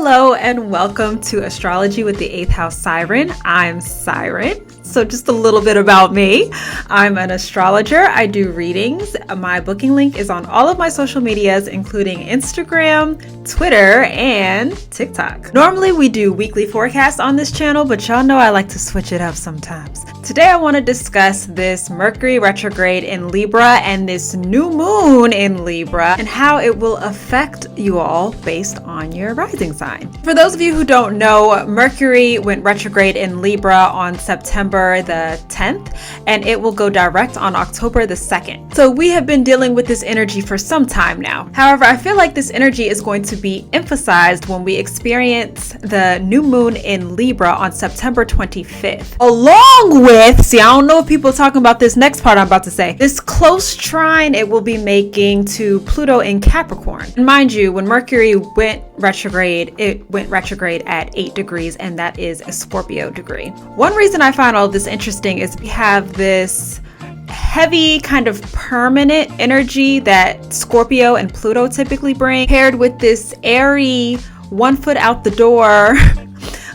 Hello and welcome to Astrology with the 8th House Siren. I'm Siren. So just a little bit about me. I'm an astrologer. I do readings. My booking link is on all of my social medias, including Instagram, Twitter, and TikTok. Normally we do weekly forecasts on this channel, but y'all know I like to switch it up sometimes. Today I want to discuss this Mercury retrograde in Libra and this new moon in Libra and how it will affect you all based on your rising sign. For those of you who don't know, Mercury went retrograde in Libra on September the 10th, and it will go direct on October the 2nd. So we have been dealing with this energy for some time now. However, I feel like this energy is going to be emphasized when we experience the new moon in Libra on September 25th. Along with, I don't know if people are talking about this next part I'm about to say, this close trine it will be making to Pluto in Capricorn. And mind you, when Mercury went retrograde, it went retrograde at 8 degrees, and that is a Scorpio degree. One reason I find all this interesting is we have this heavy kind of permanent energy that Scorpio and Pluto typically bring, paired with this airy, 1 foot out the door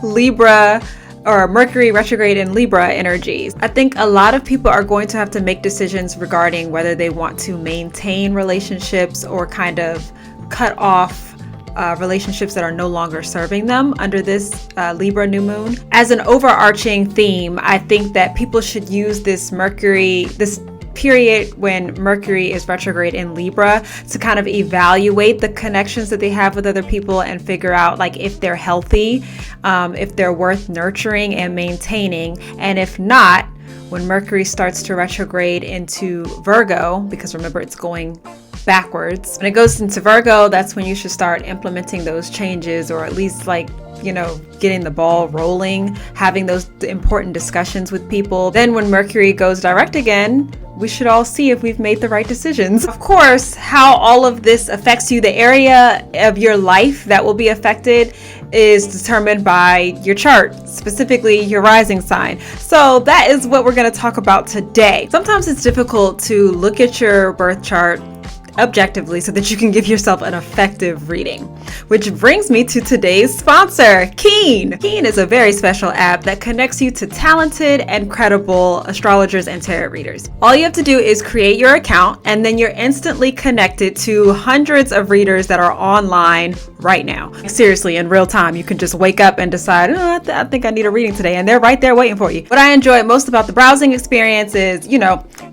Libra or Mercury retrograde in Libra energies. I think a lot of people are going to have to make decisions regarding whether they want to maintain relationships or kind of cut off relationships that are no longer serving them under this Libra new moon. As an overarching theme, I think that people should use this period when Mercury is retrograde in Libra to kind of evaluate the connections that they have with other people and figure out like if they're healthy, if they're worth nurturing and maintaining, and if not, when Mercury starts to retrograde into Virgo, because remember it's going backwards. When it goes into Virgo, that's when you should start implementing those changes, or at least getting the ball rolling, having those important discussions with people. Then when Mercury goes direct again, we should all see if we've made the right decisions. Of course, how all of this affects you, the area of your life that will be affected is determined by your chart, specifically your rising sign. So that is what we're going to talk about today. Sometimes it's difficult to look at your birth chart objectively so that you can give yourself an effective reading. Which brings me to today's sponsor, Keen. Keen is a very special app that connects you to talented and credible astrologers and tarot readers. All you have to do is create your account, and then you're instantly connected to hundreds of readers that are online right now. Seriously, in real time, you can just wake up and decide, I think I need a reading today, and they're right there waiting for you. What I enjoy most about the browsing experience is,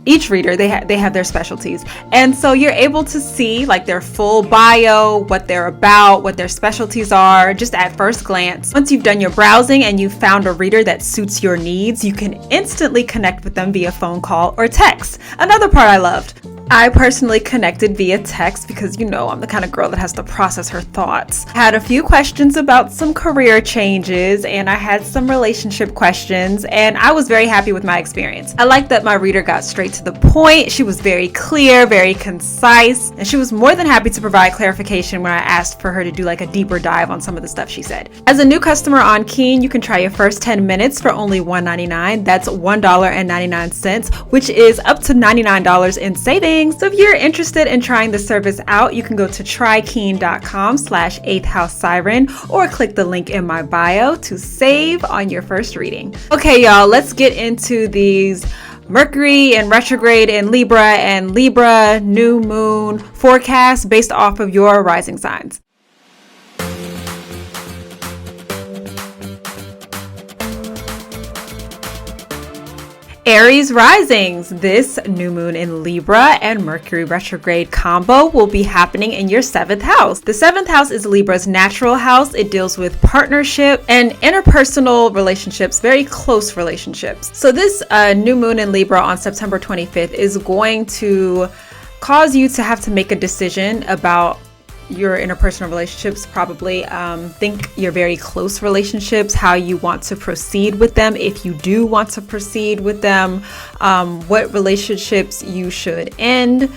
each reader, they have their specialties. And so you're able to see like their full bio, what they're about, what their specialties are, just at first glance. Once you've done your browsing and you've found a reader that suits your needs, you can instantly connect with them via phone call or text. Another part I loved, I personally connected via text because I'm the kind of girl that has to process her thoughts. I had a few questions about some career changes, and I had some relationship questions, and I was very happy with my experience. I liked that my reader got straight to the point. She was very clear, very concise, and she was more than happy to provide clarification when I asked for her to do like a deeper dive on some of the stuff she said. As a new customer on Keen, you can try your first 10 minutes for only $1.99. That's $1.99, which is up to $99 in savings. So if you're interested in trying the service out, you can go to trykeen.com/8thhousesiren or click the link in my bio to save on your first reading. Okay, y'all, let's get into these Mercury and retrograde in Libra and Libra new moon forecasts based off of your rising signs. Aries risings, this new moon in Libra and Mercury retrograde combo will be happening in your 7th house. The 7th house is Libra's natural house. It deals with partnership and interpersonal relationships, very close relationships. So this new moon in Libra on September 25th is going to cause you to have to make a decision about your interpersonal relationships, probably think your very close relationships, how you want to proceed with them, if you do want to proceed with them, what relationships you should end,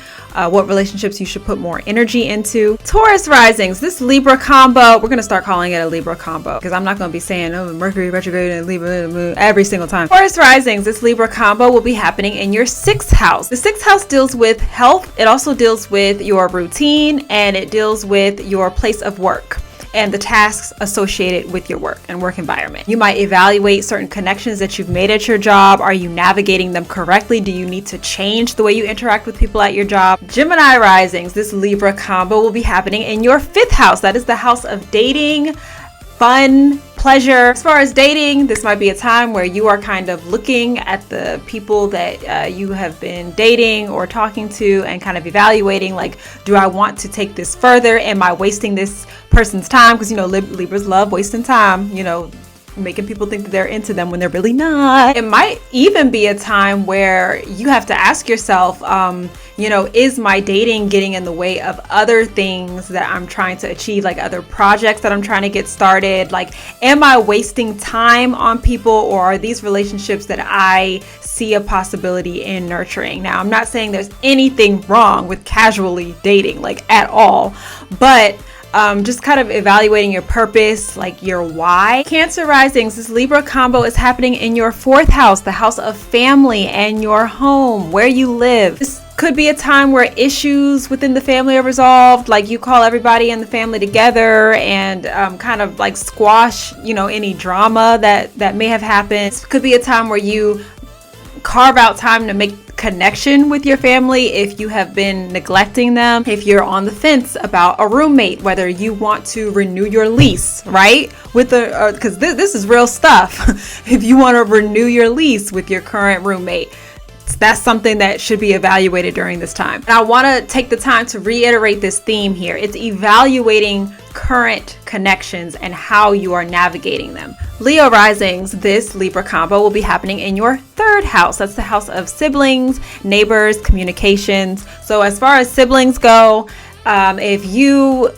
what relationships you should put more energy into. Taurus risings, this Libra combo, we're going to start calling it a Libra combo because I'm not going to be saying, Mercury retrograde and Libra moon every single time. Taurus risings, this Libra combo will be happening in your 6th house. The 6th house deals with health. It also deals with your routine, and it deals with your place of work. and the tasks associated with your work and work environment. You might evaluate certain connections that you've made at your job. Are you navigating them correctly? Do you need to change the way you interact with people at your job? Gemini risings, this Libra combo will be happening in your 5th house. That is the house of dating, fun, pleasure. As far as dating, this might be a time where you are kind of looking at the people that you have been dating or talking to and kind of evaluating, like, do I want to take this further? Am I wasting this person's time? Because, Libras love wasting time, making people think that they're into them when they're really not. It might even be a time where you have to ask yourself, is my dating getting in the way of other things that I'm trying to achieve, like other projects that I'm trying to get started? Like, am I wasting time on people, or are these relationships that I see a possibility in nurturing? Now, I'm not saying there's anything wrong with casually dating, like at all, but just kind of evaluating your purpose, like your why. Cancer risings, this Libra combo is happening in your 4th house, the house of family and your home, where you live. This could be a time where issues within the family are resolved, like you call everybody in the family together and kind of like squash, any drama that may have happened. This could be a time where you carve out time to make connection with your family if you have been neglecting them. If you're on the fence about a roommate, whether you want to renew your lease, right? Because this is real stuff. If you want to renew your lease with your current roommate, that's something that should be evaluated during this time. And I want to take the time to reiterate this theme here. It's evaluating current connections and how you are navigating them. Leo risings, this Libra combo will be happening in your 3rd house. That's the house of siblings, neighbors, communications. So as far as siblings go, if you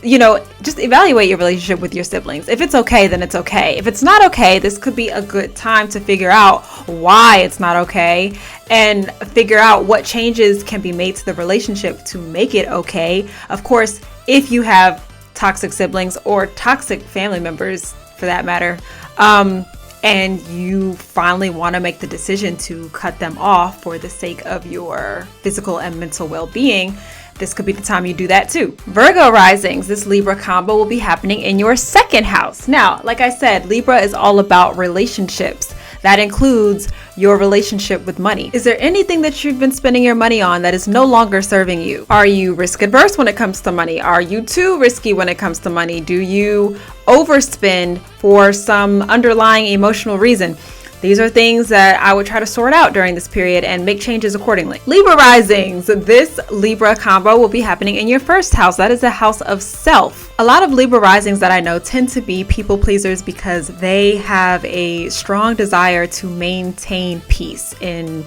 just evaluate your relationship with your siblings. If it's okay, then it's okay. If it's not okay, this could be a good time to figure out why it's not okay and figure out what changes can be made to the relationship to make it okay. Of course, if you have toxic siblings or toxic family members for that matter, and you finally want to make the decision to cut them off for the sake of your physical and mental well-being, this could be the time you do that too. Virgo risings, this Libra combo will be happening in your 2nd house. Now, like I said, Libra is all about relationships. That includes your relationship with money. Is there anything that you've been spending your money on that is no longer serving you? Are you risk adverse when it comes to money? Are you too risky when it comes to money? Do you overspend for some underlying emotional reason? These are things that I would try to sort out during this period and make changes accordingly. Libra risings, this Libra combo will be happening in your 1st house. That is the house of self. A lot of Libra risings that I know tend to be people pleasers because they have a strong desire to maintain peace in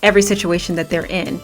every situation that they're in.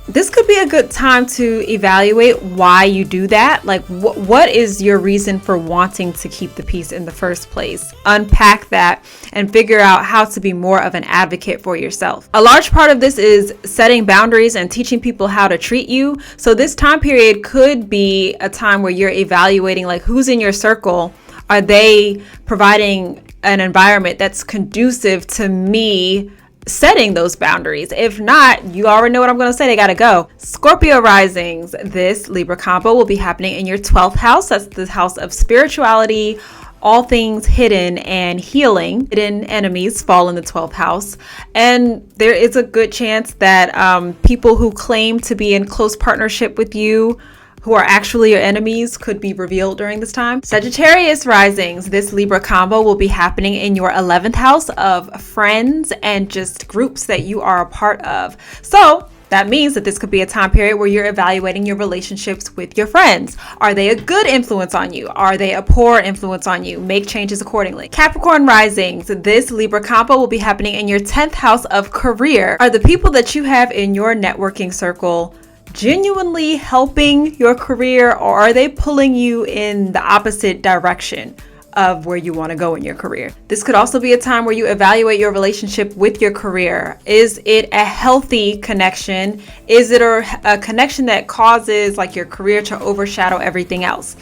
This could be a good time to evaluate why you do that. Like, what is your reason for wanting to keep the peace in the first place? Unpack that and figure out how to be more of an advocate for yourself. A large part of this is setting boundaries and teaching people how to treat you. So this time period could be a time where you're evaluating, like, who's in your circle. Are they providing an environment that's conducive to me setting those boundaries? If not, you already know what I'm going to say. They got to go. Scorpio risings, this Libra combo will be happening in your 12th house. That's the house of spirituality, all things hidden and healing. Hidden enemies fall in the 12th house. And there is a good chance that people who claim to be in close partnership with you, who are actually your enemies, could be revealed during this time. Sagittarius risings, this Libra combo will be happening in your 11th house of friends and just groups that you are a part of. So that means that this could be a time period where you're evaluating your relationships with your friends. Are they a good influence on you? Are they a poor influence on you? Make changes accordingly. Capricorn risings, this Libra combo will be happening in your 10th house of career. Are the people that you have in your networking circle genuinely helping your career, or are they pulling you in the opposite direction of where you want to go in your career? This could also be a time where you evaluate your relationship with your career. Is it a healthy connection? Is it a connection that causes like your career to overshadow everything else?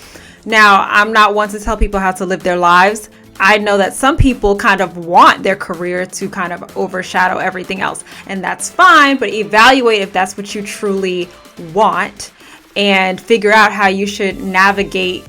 Now, I'm not one to tell people how to live their lives. I know that some people kind of want their career to kind of overshadow everything else, and that's fine, but evaluate if that's what you truly want and figure out how you should navigate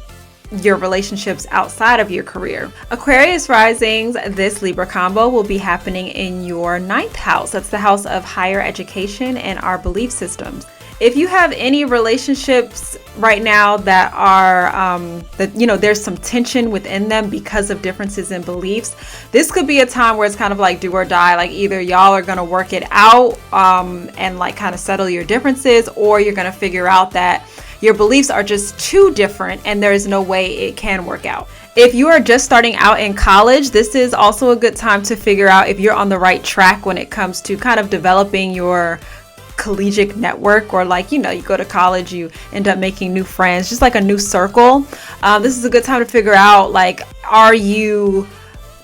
your relationships outside of your career. Aquarius risings, this Libra combo will be happening in your 9th house. That's the house of higher education and our belief systems. If you have any relationships right now that are, there's some tension within them because of differences in beliefs, this could be a time where it's kind of like do or die. Like either y'all are going to work it out and like kind of settle your differences, or you're going to figure out that your beliefs are just too different and there is no way it can work out. If you are just starting out in college, this is also a good time to figure out if you're on the right track when it comes to kind of developing your collegiate network, or like, you go to college, you end up making new friends, just like a new circle. This is a good time to figure out, like, are you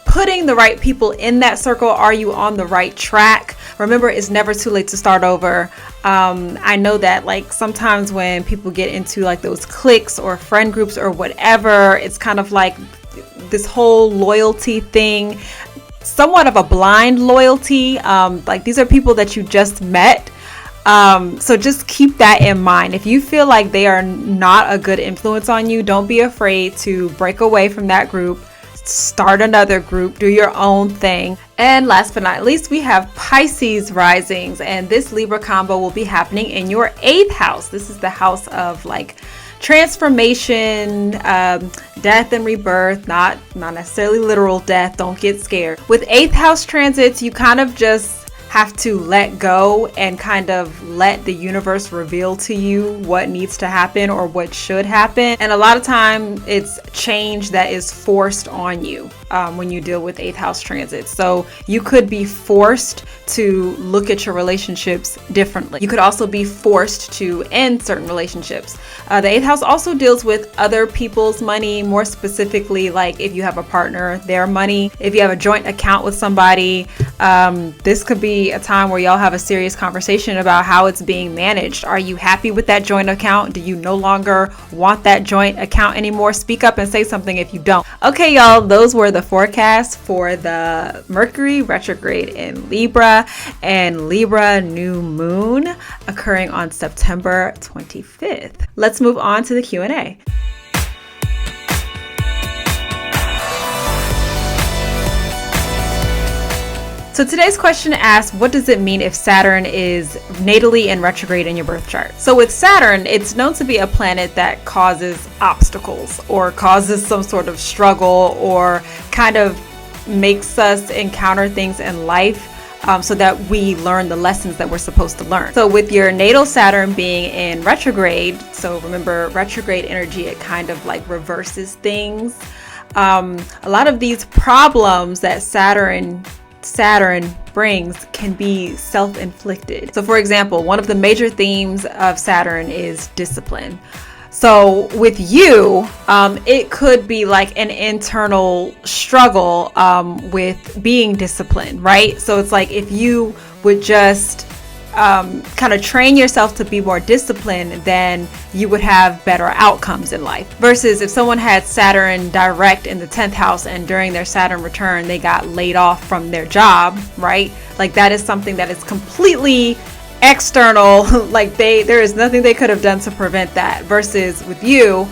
putting the right people in that circle? Are you on the right track? Remember, it's never too late to start over. I know that like sometimes when people get into like those cliques or friend groups or whatever, it's kind of like this whole loyalty thing, somewhat of a blind loyalty. Like these are people that you just met. So just keep that in mind. If you feel like they are not a good influence on you, don't be afraid to break away from that group, start another group, do your own thing. And last but not least, we have Pisces risings, and this Libra combo will be happening in your 8th house. This is the house of like transformation, death and rebirth, not necessarily literal death. Don't get scared. With 8th house transits, you kind of just have to let go and kind of let the universe reveal to you what needs to happen or what should happen. And a lot of time it's change that is forced on you when you deal with 8th house transits. So you could be forced to look at your relationships differently. You could also be forced to end certain relationships. The 8th house also deals with other people's money, more specifically, like if you have a partner, their money. If you have a joint account with somebody, this could be a time where y'all have a serious conversation about how it's being managed. Are you happy with that joint account? Do you no longer want that joint account anymore? Speak up and say something if you don't. Okay, y'all, those were the forecasts for the Mercury retrograde in Libra and Libra New Moon occurring on September 25th. Let's move on to the Q&A. So today's question asks, what does it mean if Saturn is natally in retrograde in your birth chart? So with Saturn, it's known to be a planet that causes obstacles or causes some sort of struggle or kind of makes us encounter things in life so that we learn the lessons that we're supposed to learn. So with your natal Saturn being in retrograde, so remember retrograde energy, it kind of like reverses things. A lot of these problems that Saturn brings can be self-inflicted. So for example, one of the major themes of Saturn is discipline. So with you, it could be like an internal struggle with being disciplined, right? So it's like if you would just kind of train yourself to be more disciplined, then you would have better outcomes in life. Versus if someone had Saturn direct in the 10th house and during their Saturn return, they got laid off from their job, right? Like that is something that is completely external. Like there is nothing they could have done to prevent that. Versus with you,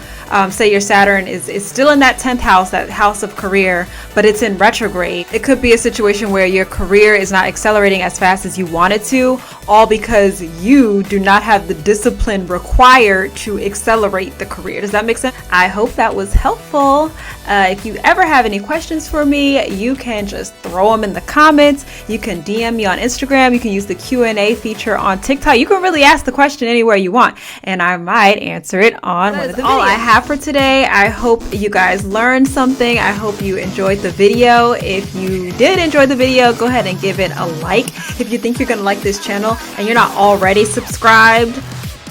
say your Saturn is still in that 10th house, that house of career, but it's in retrograde. It could be a situation where your career is not accelerating as fast as you want it to, all because you do not have the discipline required to accelerate the career. Does that make sense? I hope that was helpful. If you ever have any questions for me, you can just throw them in the comments. You can DM me on Instagram. You can use the Q&A feature on TikTok. You can really ask the question anywhere you want, and I might answer it on one of the videos. All I have for today. I hope you guys learned something. I hope you enjoyed the video. If you did enjoy the video, go ahead and give it a like. If you think you're going to like this channel and you're not already subscribed,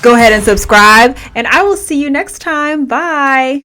go ahead and subscribe, and I will see you next time. Bye.